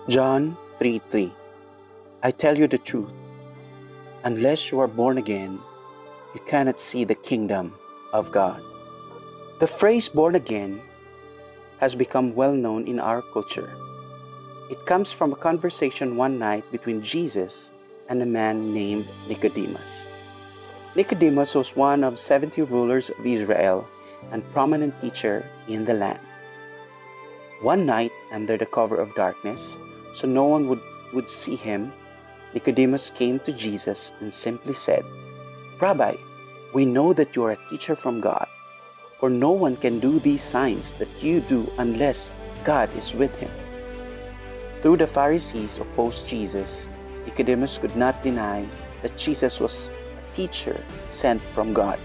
John 3:3. I tell you the truth, unless you are born again, you cannot see the kingdom of God. The phrase born again has become well known in our culture. It comes from a conversation one night between Jesus and a man named Nicodemus. Nicodemus was one of 70 rulers of Israel and prominent teacher in the land. One night, under the cover of darkness, so no one would see him, Nicodemus came to Jesus and simply said, Rabbi, we know that you are a teacher from God, for no one can do these signs that you do unless God is with him. Though the Pharisees opposed Jesus, Nicodemus could not deny that Jesus was a teacher sent from God.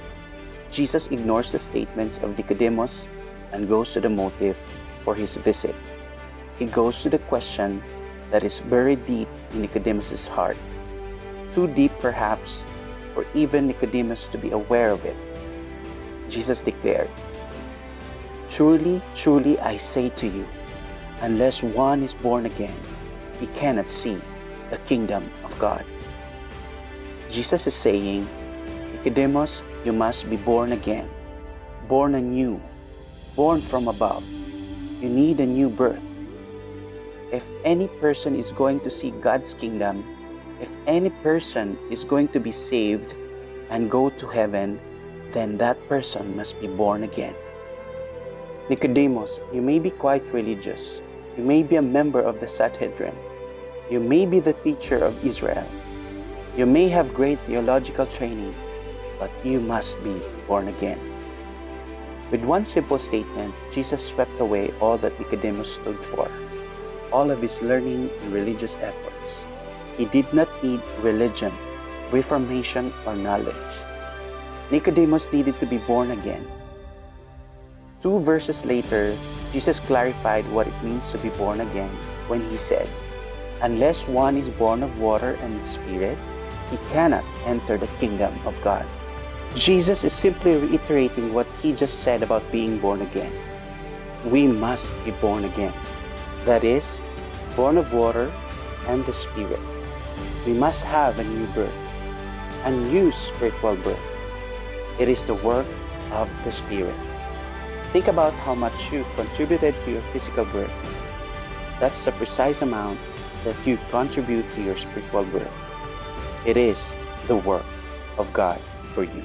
Jesus ignores the statements of Nicodemus and goes to the motive for his visit. He goes to the question that is buried deep in Nicodemus' heart, too deep perhaps for even Nicodemus to be aware of it. Jesus declared, Truly, truly, I say to you, unless one is born again, he cannot see the kingdom of God. Jesus is saying, Nicodemus, you must be born again, born anew, born from above. You need a new birth. If any person is going to see God's kingdom, if any person is going to be saved and go to heaven, then that person must be born again. Nicodemus, you may be quite religious. You may be a member of the Sanhedrin. You may be the teacher of Israel. You may have great theological training, but you must be born again. With one simple statement, Jesus swept away all that Nicodemus stood for, all of his learning and religious efforts. He did not need religion, reformation, or knowledge. Nicodemus needed to be born again. 2 verses later, Jesus clarified what it means to be born again when he said, Unless one is born of water and the Spirit, he cannot enter the kingdom of God. Jesus is simply reiterating what he just said about being born again. We must be born again. That is, born of water and the Spirit. We must have a new birth, a new spiritual birth. It is the work of the Spirit. Think about how much you contributed to your physical birth. That's the precise amount that you contribute to your spiritual birth. It is the work of God for you.